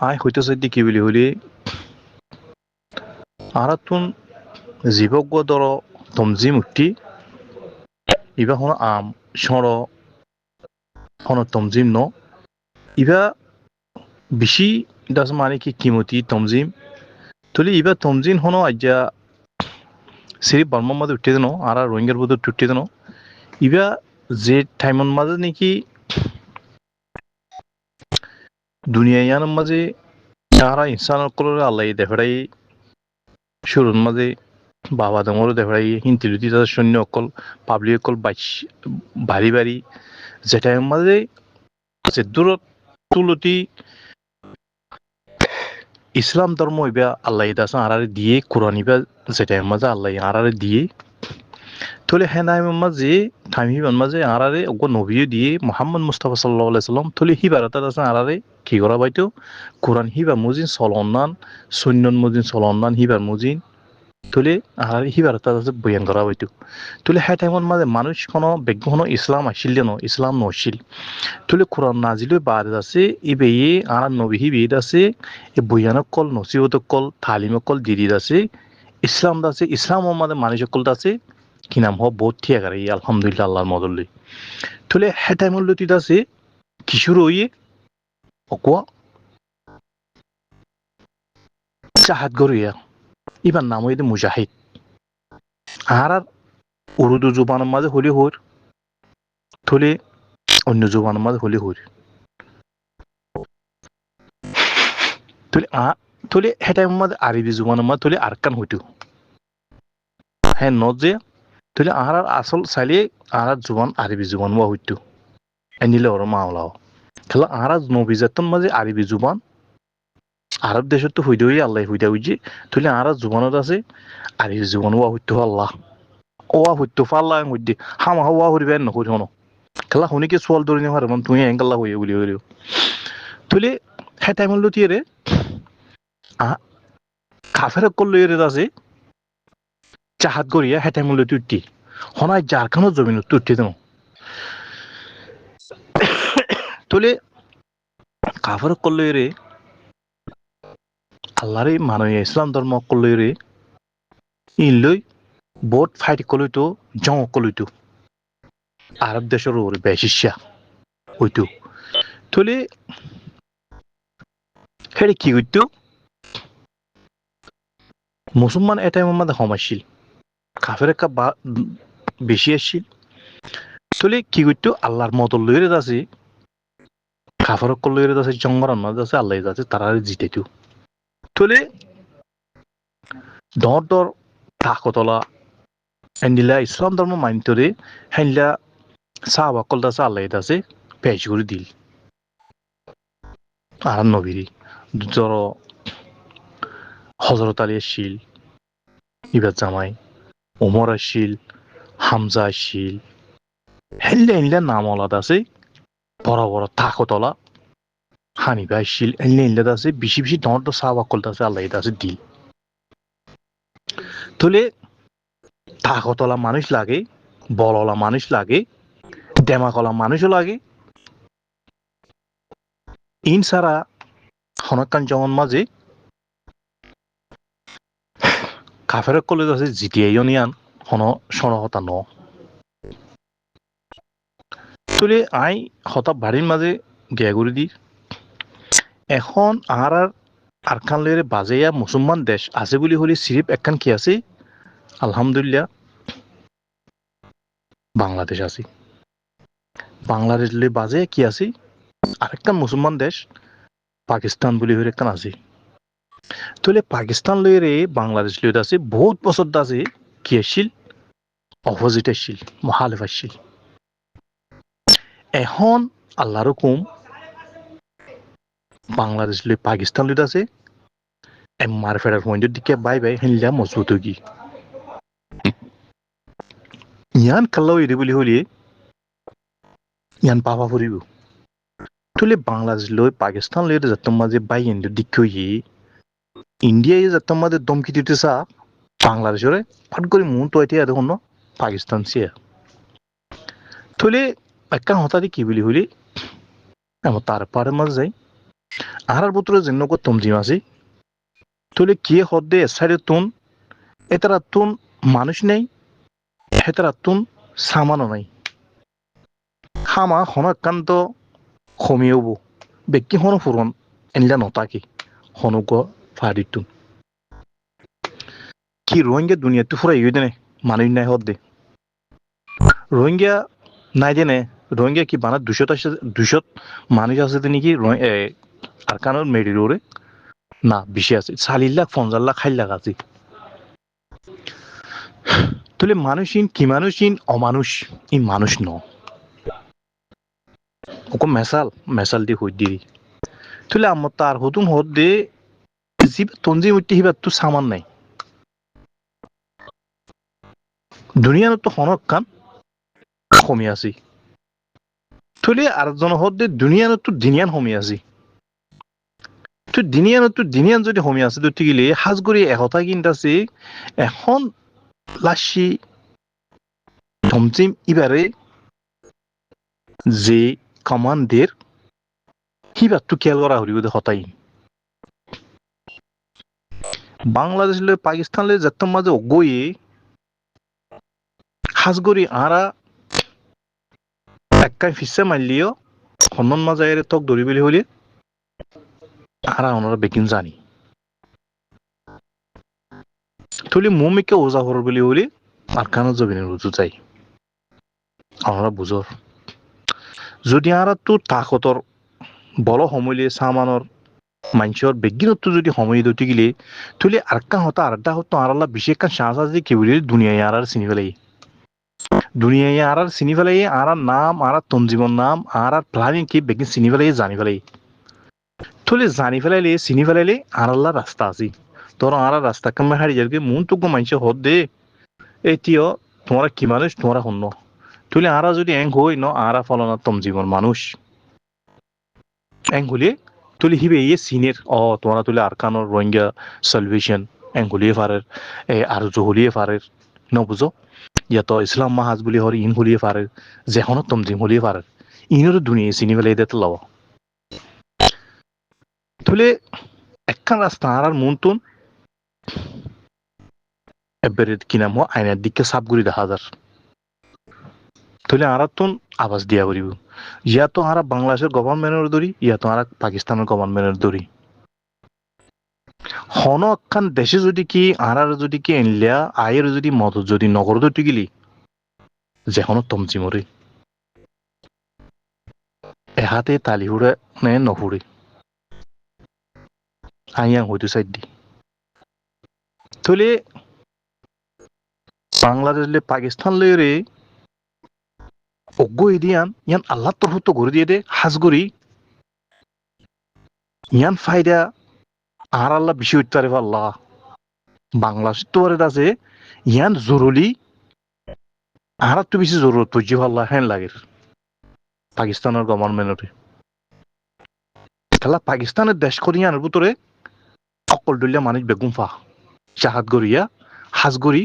আই হইতেছে কি বলি হলি আরাতুন জীবজ্ঞ দর তমজি মুক্তি ইবা হন আম সর হন তমজিম ন ইবা বেশি দাস মানে কি কিমতি তমজিম তুলি ইবা তমজিম হন আজ্ঞা সিরি বার্মার মাঝে উঠতে দেন আর রোহিঙ্গার মধ্যে উঠতে দেন ইবা যে টাইমন মাঝে নাকি দুনিয়ার মাঝে তারা ইনসান কলরে আল্লাহ দেখাই শুরুর মাঝে বাবা দমরও দেখাই হিন্দিলুতি তাদের সৈন্য অকল পাবলিক অকল বাড়ি বাড়ি যে টাইম মাঝে যে দূরত তুলতি ইসলাম ধর্ম ইবা আল্লাহ দাস আরারে দিয়ে কোরআন ইবা যে টাইম মাঝে আল্লাহ আরারে দিয়ে তলে হেনাই মাঝে থামিবান মাঝে আরারে ওগো নবীও দিয়ে মোহাম্মদ মুস্তাফা সাল্লাল্লাহু আলাইহি সাল্লাম তলে হিবারাতা দাস আরারে কি করা বাইতো কোরআন হিবা মুজিন সলন্নান সুন্নান মুজিন সলন্নান হিবার মুজিন তুলে আর হিবার তার বয়ান করা হইতো তুলে হ্যাঁ টাইমত মাঝে মানুষ কোনো বেগ্য কোনো ইসলাম আসিল যেন ইসলাম নসিল তুলে কোরআন নাজিলে বাদ আছে ইবে আর নবী হিবিদ আছে এ বয়ানক কল নসিহত কল তালিম কল দিদিদ আছে ইসলাম আছে ইসলাম মাঝে মানুষ কল আছে কি নাম হ বহুত ঠিক আছে আলহামদুলিল্লাহ আল্লাহর মদল্লি তুলে হ্যাঁ টাইমত লতিত আছে কিশোর হইয়ে অকুয়া চাহাত গরিয়া ইবার নাম হইতে মুজাহিদ আর উর্দু জুবানের মাঝে হলি হর থলে অন্য জুবানের মাঝে হলি হর থলে হেটাই মাঝে আরবি জুবানের মাঝে থলে আরকান হইতো হ্যাঁ নজে থলে আর আসল চাইলে আর জুবান আরবি জুবান বা হইতো এনিলে ওর মাওলাও খেলা আর নবীজাতন মাঝে আরবি জুবান আরব দেশত তো হইতে হই আল্লাহ হইতে হইছে থলে আর জুবানত আছে আরবি জুবান বা হইতো আল্লাহ ওয়া হইতো ফাল্লা হইতে হামা হওয়া হইবেন না হইতো খেলা শুনিকে সোয়াল ধরে নিয়ে পারবেন তুমি এঙ্গাল্লা হইয়ে বলি হইল তুলে হ্যাঁ টাইম হলো রে কাফের করলো এর আছে চাহাত গড়িয়া হ্যাঁ টাইম হলো তুই হনায় জারখানো জমিন তুই দেন তুলে কাফের করলো এরে আল্লাহরে মানে ইসলাম ধর্ম করলো এরে ইনলই বোট ফাইট করলইতো জং করলইতো আরব দেশের ওর বেশিসা হইতো তুলে হেরে কি হইতো মুসলমান এ টাইমের মধ্যে সমাজশীল কাফের একটা বেশি আসছিল তুলে কি করতো আল্লাহর মত লইরে আছে কাফের লইরে আছে জঙ্গল মাঝে আছে আল্লাহ আছে তারা জিতেতো তুলে দর দর তাকতলা এন্ডিলা ইসলাম ধর্ম মানিতরে হেনলা সাহাবা কল আছে আল্লাহ আছে পেশ করে দিল আর নবীরি জর হজরত আলী আসছিল ইবাদ জামাই ওমর আসছিল হামজা আসছিল হেনলে হেনলে নাম আলাদা আছে বড় বড় তাকতলা হানিবা আসছিল হেনলে হেনলে আছে বেশি বেশি দর দর সাহাবা কল আছে আল্লাহ আছে দিল তুলে তাকতলা মানুষ লাগে বললা মানুষ লাগে দেমাকলা মানুষও লাগে ইন সারা হনকান জমন মাঝে কাফের কলেজ আছে জিটিআই নিয়ান হন সনহতা ন তুলে আই হতা বাড়ির মাঝে গেগুড়ি দি এখন আর আরকান লইরে বাজেয়া মুসলমান দেশ আছে বলি হলে সিরিপ একখান কি আছে আলহামদুলিল্লাহ বাংলাদেশ আছে বাংলাদেশ লই বাজে কি আছে আরেকখান মুসলমান দেশ পাকিস্তান বলি হইরে একখান আছে তাহলে পাকিস্তান লইরে বাংলাদেশ লইতে আছে বহুত বছর আছে কি আসছিল অপোজিট আসছিল মহালেফ আসছিল এখন আল্লাহর হুকুম বাংলাদেশ লই পাকিস্তান লইতে আছে এমআর ফেরার পয়েন্টের দিকে বাই বাই হিনলা মজবুত হই ইয়ান কাল্লাও এরে বলি হলি ইয়ান পাপা ফুরিব তুলে বাংলাদেশ লই পাকিস্তান লই যাতম মাঝে বাই ইন্ডিয়ার দিকে হই ইন্ডিয়ায় যাতম মাঝে দমকি দিতে চা বাংলাদেশরে ফট করে মন তো এটি দেখুন পাকিস্তান সে তুলে একখান হঠাৎ কি বলি হলি আমার তার পাড়ের মাঝে যাই আহার বুতরে যেন কো তমজিম আছে তুলে কি হদ্দে সাইডে তুন এতারা তুন মানুষ নেই হেতারা তুন সামানো নাই হামা হনকান্ত খমিয়েবো বেকি হন ফুরন এনলা নতাকি হনুক ফাড়িতুন কি রোহিঙ্গা দুনিয়াতে ফুরা ইয়ে দেনে মানুষ নাই হদ্দে রোহিঙ্গা নাই দেনে রোহিঙ্গা কি বানা 200 মানুষ আছে নাকি আরকানোর মেডিরোরে না বেশি আছে 40 লাখ 50 লাখ 60 লাখ আছে তুলে মানুষইন কি মানুষইন অমানুষ ই মানুষ ন ওকে মেসাল দি হই দিই তুলে আমার তার হতুন হদ দে জিবা তঞ্জি মুটি হিবা তু সামান নাই দুনিয়ার তো হনক কান কমি আছি তুলে আরেকজন হদ দে দুনিয়ার তো দিনিয়ান হমি আছি তো দিনিয়ান যদি হমি আছে তো টিকিলে হাজগরি এহতা কিনতাছে এখন লাসি ধমচিম ইবারে যে কমান্ডের হিবার তো খেয়াল করা হরিব হতাই বাংলাদেশ লে পাকিস্তান লে যত মাঝে গইয়ে হাজগরি আরা এককাই ফিসে মারলিও হন্নন মাঝে এর তক দড়ি বেলি হলি আরা ওনারা বেকিন জানি তুলি মুমিকে ওজা হর বলি হলি আর কানো জবিনের রুজু যাই ওনারা বুঝর যদি আরা তো তাকতর বল সমলে সামানর মানুষের বেগিনত যদি সময় দতি গেলে তুলি আরেকটা হতো আরেকটা হতো আর আল্লাহ বিশেষ কান সাহস আছে কি বলি দুনিয়ায় আর চিনি ফেলাই দুনিয়ায় আর চিনি ফেলাই আর নাম আর তঞ্জিমর নাম আর প্ল্যানিং কি বেগিন চিনি ফেলাই জানি ফেলাই তুলি জানি ফেলাইলে চিনি ফেলাইলে আর আল্লাহ রাস্তা আছে তোর আর রাস্তা কামে হারি যাবে মন তো মানুষ হদ দে এটিও তোমরা কি মানুষ তোমরা শূন্য তুলি আর যদি এং হই ন আর ফলনা তঞ্জিমর মানুষ এং হলে তুলি হিবে ইয়ে সিনের তোমরা তুলি আরকানোর রোহিঙ্গা সলভেশন এং হলিয়ে ফারের আর হলিয়ে ফারের ন বুঝো ইয়াতো ইসলাম মাহাজ বলি হর ইন হলিয়ে ফারের যেখনো তমজিম হলিয়ে ফারের ইনের দুনিয়া চিনি ফেলে দিতে লব তুলে একখান রাস্তা আর মনতুন এবারে কি নাম আইনের দিকে সাপগুড়ি দেখা যার তুলে আর তুন আবাস দিয়া করিব ইয়া তো আর বাংলাদেশের গভর্নমেন্টের দরি ইয়া তো আর পাকিস্তানের গভর্নমেন্টের দরি হন একখান দেশে যদি কি আর যদি কি এনলিয়া আয়ের যদি মদত যদি নগর দতি গেলি যেখনো তমচি মরে এহাতে তালি হুড়ে নে নহুড়ে আইয়াং হইতো সাইড দি তুলে বাংলাদেশ লে পাকিস্তান লে রে অজ্ঞ ইদিয়ান ইয়ান আল্লাহ তরফ তো করে দিয়ে দে হাজগরি ইয়ান ফায়দা আর আল্লাহ বেশি হইতে পারে আল্লাহ বাংলাদেশ তো আছে ইয়ান জরুরি আর তো বেশি জরুরত পড়ছে আল্লাহ হ্যান লাগে পাকিস্তানের গভর্নমেন্টে তাহলে পাকিস্তানের দেশ করিয়ানের ভিতরে অকল দলিয়া মানুষ বেগুন ফা চাহাত গড়িয়া হাজগরি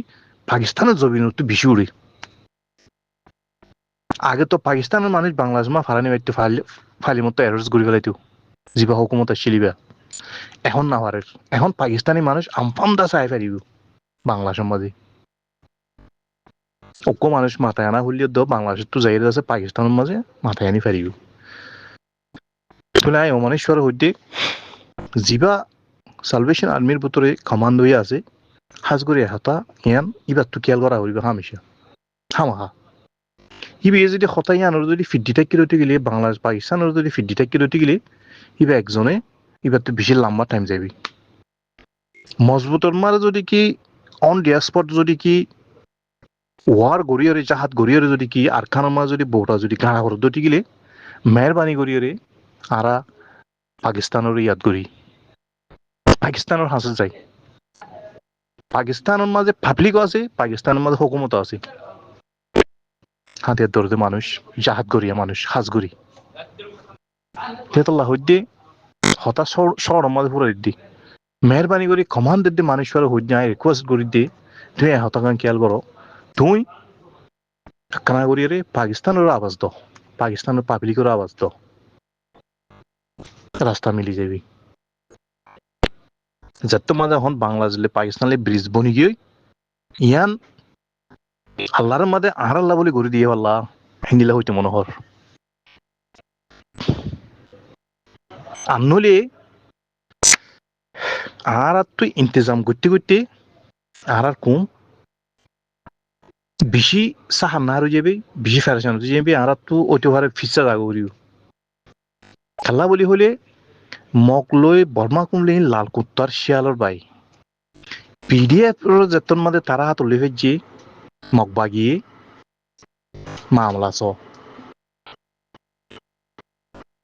পাকিস্তানের জমিন তো বেশি উড়ে আগে তো পাকিস্তানের মানুষ বাংলাদেশ মা ফারানি বাইতে ফালি মতো অ্যারেস্ট করে ফেলাইতো যিবা হুকুমত আসছিলিবা এখন না পারে এখন পাকিস্তানি মানুষ আমফাম দা চাই পারিব বাংলাদেশের মাঝে অক্ষ মানুষ মাথায় আনা হলিও দ বাংলাদেশের তো যাই আছে পাকিস্তানের মাঝে মাথায় আনি পারিব তুলে অমানেশ্বর হইতে যিবা সালভেশন আর্মির ভিতরে কমান্ড হয়ে আছে হাজগরি হাতা ইয়ান ইবার তো খেয়াল করা হইব হামেশা হামাহা ইবে যদি হতাই আনোর যদি ফিড্ডি টাকি রতে গেলে বাংলাদেশ পাকিস্তানের যদি ফিড্ডি টাকি রতে গেলে ইবা একজনে ইবার তো বেশি লম্বা টাইম যাবি মজবুতর মারে যদি কি অন ডিয়া স্পট যদি কি ওয়ার গড়িয়রে জাহাজ গড়িয়রে যদি কি আর খানের মাঝে যদি বউটা যদি গাড়া করে দতি গেলে মেহরবানি গড়িয়রে আরা পাকিস্তানের ইয়াদ গড়ি পাকিস্তানের হাসে যায় পাকিস্তানের মাঝে পাবলিকও আছে পাকিস্তানের মাঝে হুকুমতও আছে হাতিয়ার ধরতে মানুষ জাহাজ গড়িয়া মানুষ হাজ গড়ি তেতল্লা হইতে হতাশ শহরের মাঝে পুরো দি মেহরবানি করে কমান্ড দিতে মানুষ হইতে রিকোয়েস্ট করি দিয়ে তুই হতাকান খেয়াল করো তুই কানা করিয়ে পাকিস্তানের আওয়াজ দাও পাকিস্তানের পাবলিকের আওয়াজ দাও রাস্তা মিলি যাবি যত মাঝে এখন বাংলাদেশে পাকিস্তানলে ব্রিজ বনি গিয়ে ইয়ান আল্লাহর মাঝে আর আল্লাহ বলে ঘুরে দিয়ে আল্লাহ হিন্দিলা হইতে মনোহর আনলে আর তুই ইন্তজাম করতে করতে আর কম বেশি সাহান না হয়ে যাবে বেশি ফেরাসান হয়ে যাবে আর তো ওইটা ভারে ফিসা জাগো করিও খেলা বলি হলে মক লই বর্মা কুমলে লাল কুত্তার শিয়ালর বাই পিডিএফ যেতন মাঝে তারা হাত উল্লে ফেলছে মক বাগিয়ে মামলা চ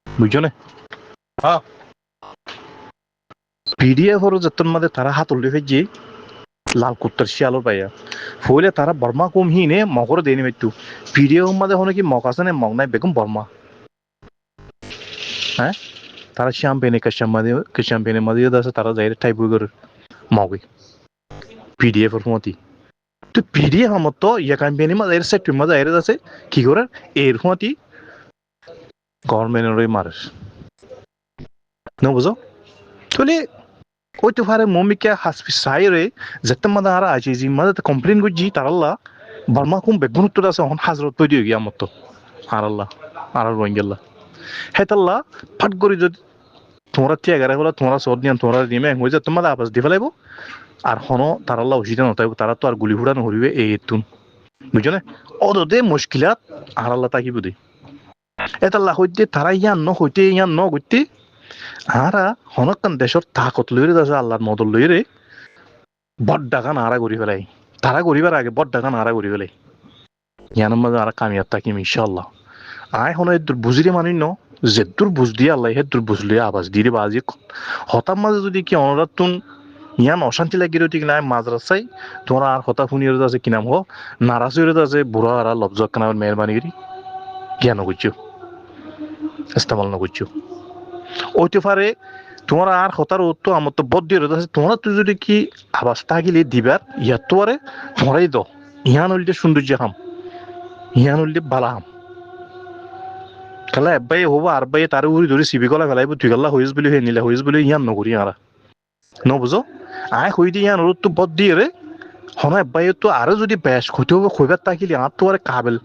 বুঝছো না হ্যাঁ পিডিএফ যেতন মাঝে তারা হাত উল্লে ফেলছে লাল কুত্তার শিয়ালর পাইয়া ফলে তারা বর্মা কম হিনে মকর দেনি মৃত্যু পিডিএফ মাঝে হনে কি মক আছে না মক নাই বেগম বর্মা হ্যাঁ তারা শ্যাম্পেনে শ্যাম্পেনের মাঝে আছে তারা যাই টাইপ করে মগে পিডিএফ এর মতি তো পিডিএফ আমার তো ইয়া ক্যাম্পেনের মাঝে এর সেট মাঝে এর আছে কি করে এর মতি গভর্নমেন্টের মারে না বুঝো তাহলে ওই তো ফারে মমিকা হাসপি সাইরে যেতে মাঝে আর আছে যে মাঝে কমপ্লেন করছি তার আল্লাহ বর্মা কুম বেগুন উত্তর আছে এখন হাজরত তৈরি হয়ে গিয়ে আমার তো আর আল্লাহ আর রোহিঙ্গাল্লাহ হেতাল্লাহ ফাট করে যদি তোমরা তিয়াগারে হলো তোমরা সদ নিয়ে তোমরা নিমে হয়ে যায় তোমাদের আবাস দিয়ে ফেলাইব আর হনো তার আল্লাহ উচিত নতাইব তারা তো আর গুলি ফুড়া নহরিবে এই তুন বুঝছো না অদে মুশকিলাত আর আল্লাহ তাকিব দে এতাল্লাহ হইতে তারা ইয়ান ন হইতে ইয়ান ন গইতে আরা হনকান দেশর তাকত লইরে আছে আল্লাহর মদল লইরে বড় ডাকান আরা করি ফেলাই তারা করিবার আগে বড় ডাকান আরা করি ফেলাই ইয়ানের মাঝে আর কামিয়াব তাকিম ইনশাআল্লাহ আয় হনো এদুর বুঝিরে মানি ন যেদুর বুঝ দিয়ে আল্লাহ হেদুর বুঝলি আবাস দিয়ে বাজি হতার মাঝে যদি কি অনুরাধ তুন ইয়ান অশান্তি লাগি রইতে কিনা মাদ্রাসায় তোমরা আর হতা শুনিয়ে আছে কিনাম হো নারাজ হয়ে আছে বুড়া আর লব্জ কানার মেহরবানি করি জ্ঞান করছো ইস্তেমাল না করছো ওইতে পারে তোমরা আর হতার তো আমার তো বদ দিয়ে আছে তোমরা তুই যদি কি আবাস থাকিলে দিবার ইয়ার তো আরে তোমরাই দ ইহান হইলে সৌন্দর্য হাম ইহান হইলে বালা হাম কালা এব্বাই হবো আর বাই তার উড়ি ধরে সিবি গলা ফেলাইব তুই গাল্লা হইস বলে হয়ে নিলে হইস বলে ইয়ান নকরি আর ন বুঝো আয় হই দিয়ে ইয়ান ওর তো বদ দিয়ে রে হন এব্বাই তো আরো যদি বেশ হইতে হবে হইবার তাকিলে আর তো আর কাবেল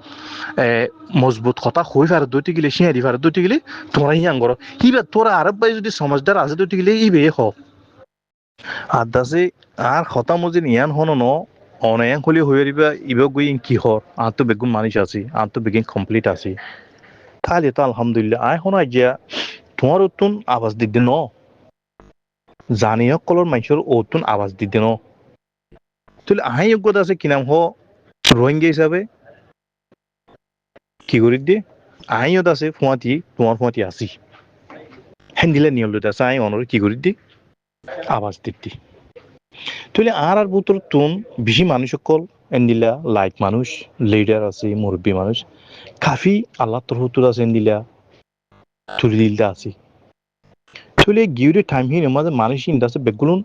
মজবুত কথা হই ফেরত দইতে গেলে সিঁড়ি ফেরত দইতে গেলে তোমরা ইয়ান করো ইবে তোরা আর বাই যদি সমাজদার আছে দইতে গেলে ইবে হ আর দাসে আর হতা মজিন ইয়ান হন ন অনেক হলে হয়ে দিবা ইবে গই কি হর আর তো বেগুন মানুষ আছি আর তো বেগুন কমপ্লিট আছি তাহলে তো আলহামদুলিল্লাহ আয় শোনা গিয়া তোমার উত্তুন আওয়াজ দিতে ন জানিও কলর মানুষের উত্তুন আওয়াজ দিতে ন তাহলে আই যোগ্যতা আছে কি নাম হ রোহিঙ্গা হিসাবে কি করি দিয়ে আইনত আছে ফুয়াতি তোমার ফুয়াতি আছি হ্যান্ডিলে নিয়ম লইতে আছে আই অনর কি করি দি আওয়াজ দিতি তাহলে আর বুতর তুন বেশি মানুষ সকল এন্দিলা লাইক মানুষ লিডার আছে মুরব্বী মানুষ কাফি আল্লাহ তরহতুর আছে এন্দিলা তুলি দিলটা আছে তাহলে গিউরে টাইম হিন আমাদের মানুষ ইন্দাসে বেগুলুন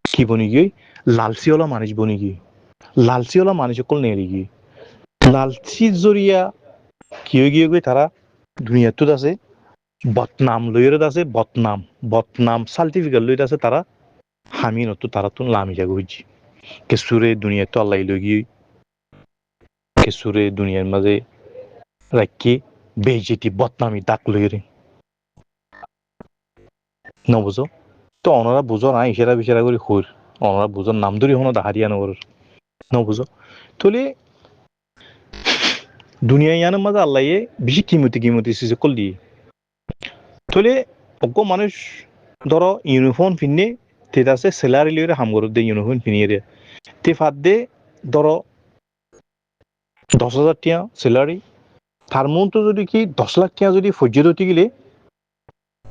কি বনি গিয়ে লালসিওলা মানুষ বনি গিয়ে লালসিওলা মানুষ সকল নেড়ি গিয়ে লালসির জরিয়া কি হয়ে গিয়ে তারা দুনিয়াত আছে বদনাম লইরে আছে বদনাম বদনাম সার্টিফিকেট লইতে আছে তারা হামি নতো তারা তো লামি যাগো হইছি কেসুরে দুনিয়া তো আল্লাহ লই গিয়ে কেসুরে দুনিয়ার মাঝে রাখি বেজেটি বদনামি দাগ লইরে ন বুঝো তো অনারা বুঝো না ইশারা বিশারা করে হইর অনারা বুঝো নাম ধরি হনো দাহারিয়া নগর ন বুঝো তাহলে দুনিয়া ইয়ানের মাঝে আল্লাহ বেশি কিমতি সিসে কল দিয়ে তাহলে অজ্ঞ মানুষ ধরো ইউনিফর্ম পিনে তেতে আছে স্যালারি লিয়ে হাম করো দে ইউনিফর্ম পিনিয়ে রে তে ফাদ দে ধরো 10,000 টিয়া স্যালারি তার মন তো যদি কি 10 লাখ টিয়া যদি ফজ্জে হতে গেলে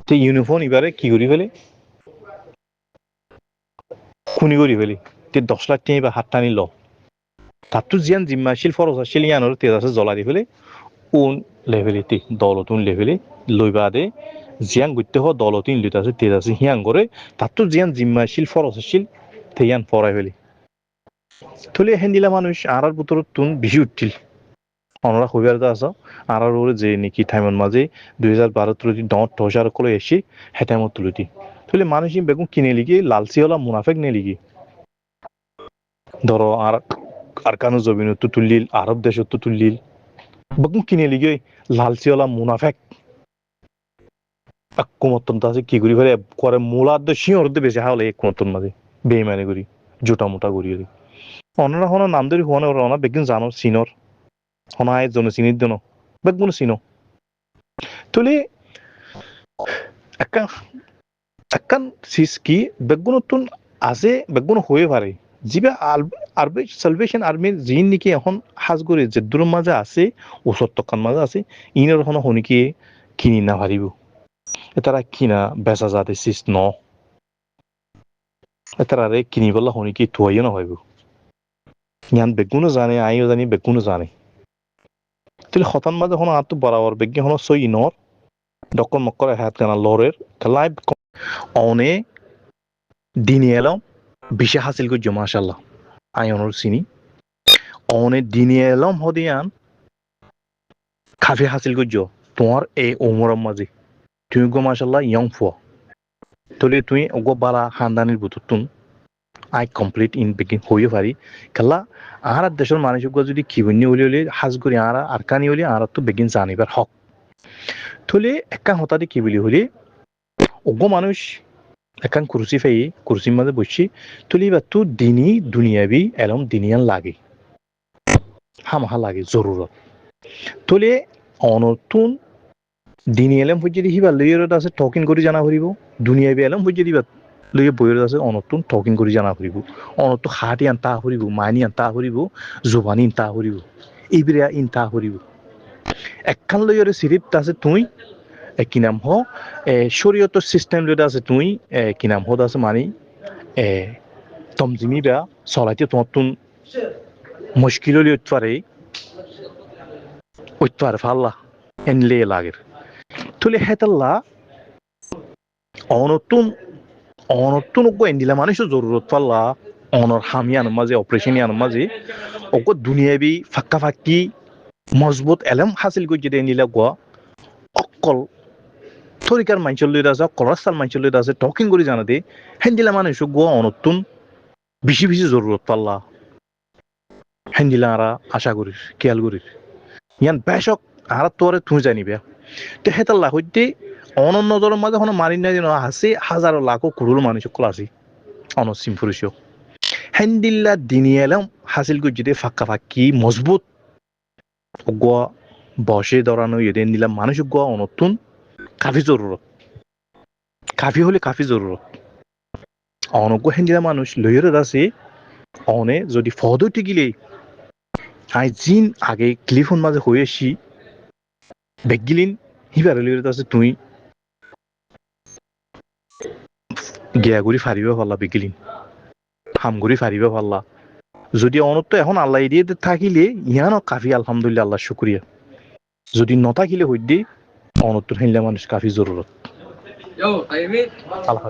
তে ইউনিফর্ম এবারে কি করি ফেলে খুনি করি ফেলি তে 10 লাখ টিয়া এবার হাত টানি ল তার তো জিয়ান জিম্মাশীল ফরজ আসিল ইয়ানোর তেজ আছে জ্বলা দি ফেলে উন লেভেলে তে দলতুন লেভেলে লইবা দে জিয়ান গুতে হ দলতিন লইতা আছে তেজ আছে হিয়ান করে তার তো জিয়ান জিম্মাশীল ফরজ আসিল তে ইয়ান ফরাই ফেলি থলে হেন্দিলা মানুষ আর বুতর তুন বেশি উঠছিল অনরা হইবার আছো আর ওরে যে নাকি টাইমের মাঝে 2012 তুলতি ডট টসার কলে এসে হেটামত তুলতি তুলে মানুষ বেগুন কিনে লিগি লালসি হলা মুনাফেক নে লিগি ধরো আর আরকানু জমিন তো তুললিল আরব দেশ তো তুললিল বেগুন কিনে লিগি লালসি হলা মুনাফেক কুমত্তন আছে কি করি ফেলে করে মূলার শিওর বেশি হাওলে এক কুমত্তন মাঝে বেইমানি করি জোটা মোটা করি অনরা হন নাম ধরি হওয়া না বেগুন জানো চিনর হনায় জন চিনির জন্য বেগুন চিনো তুলে একখান একখান সিস কি বেগুনতুন আছে বেগুন হয়ে পারে যিবা আরবে সালভেশন আর্মির জিন নাকি এখন হাজ করে যে দূর মাঝে আছে ওসর তকান মাঝে আছে ইনের হন হনিকে কিনি না পারিব এতারা কিনা বেচা যাতে সিস ন এতারা রে কিনি বলা হনিকে থুয়াইও না হইব ইয়ান বেগুনও জানে আইও জানি বেগুনও জানে তাহলে হতান মাঝে হন আত্ম বরাবর বেগে হন সই ইনর ডক্কর মক্কর হাত কানা লরের খেলায় অনে দিনে এলাম বিশে হাসিল করছো মাশাল্লাহ আয়নর চিনি অনে দিনে এলাম হদিয়ান খাফি হাসিল করছো তোমার এই ওমরের মাঝে তুমি গো মাশাল্লাহ ইয়ং ফুয়া তাহলে তুমি ওগো বালা খানদানির বুতুতুন আই কমপ্লিট ইন বেগিন হইও পারি খেলা আর দেশের মানুষ যদি কিবনি হলি হলি হাজ করি আর কানি হলি আর তো বেগিন জানিবার হক তাহলে একা হতাদি কি বলি হলি ওগো মানুষ একান কুরসি ফাই কুরসির মাঝে বসছি তুলি বা তু দিনই দুনিয়াবি এলম দিনিয়ান লাগে হামাহা লাগে জরুরত তুলে অনতুন দিনী এলম হইছে দিবা লইয়ের আছে টকিং করি জানা ফুরিব দুনিয়াবি এলম হইছে দিবা লইয়ে বইয়ের আছে অনতুন টকিং করি জানা ফুরিব অনতু হাটি আনতা ফুরিব মাইনি আনতা ফুরিব জুবানি আনতা ফুরিব ইবরিয়া ইনতা ফুরিব একখান লইয়ের সিরিপ আছে তুই কি নাম হ শরীয়তর সিস্টেম যেটা আছে তুই কি নাম হদ আছে মানে তমজিমি বা চলাইতে তোমার তুন মুশকিল হলে উঠতে পাল্লা এনলে লাগের তুলে হেতাল্লা অনতুন অনতুন ওগো এন্ডিলা মানুষের জরুরত পাল্লা অনর হামিয়ান মাঝে অপারেশন ইয়ান মাঝে ওগো দুনিয়াবি ফাক্কা ফাক্কি মজবুত এলম হাসিল করে যদি এন্ডিলা গোয়া অকল তরিকার মাইচল লইরা আছে কলাস্তাল মাইচল লইরা আছে টকিং করে জানাতে হেন্দিলা মানুষ গোয়া অনতুন বেশি বেশি জরুরত পাল্লা হেন্দিলা আরা আশা করিস খেয়াল করিস ইয়ান বেশক আর তোরে তুই জানিবে তো হেতাল্লা হইতে অনন্য নজরের মাঝে কোনো মারি না যেন আছে হাজারো লাখো করোড় মানুষ সকল আছে অনসীম পুরুষ হেন্দিল্লা দিনী এলাম হাসিল করে যদি ফাঁকা ফাঁকি মজবুত গোয়া বসে দৌড়ানো এদিন দিলাম মানুষ গোয়া অনতুন কাফি জরুরত কাফি হলে কাফি জরুরত অনজ্ঞ হেন্দিলা মানুষ লইয়ের আছে অনে যদি ফদ টিকিলে আই জিন আগে ক্লিফোন মাঝে হয়ে আসি বেগিলিন হিবার লইয়ের আছে তুই গিয়া ঘুরি ফারিব পারলা বেগিলিন হাম ঘুরি ফারিব পারলা যদি অনত এখন আল্লাহ দিয়ে থাকিলে ইহানো কাফি আলহামদুলিল্লাহ আল্লাহ শুক্রিয়া যদি নথাকিলে হইতে অনত্তর হেনলে মানুষ কাফি জরুরত আল্লাহ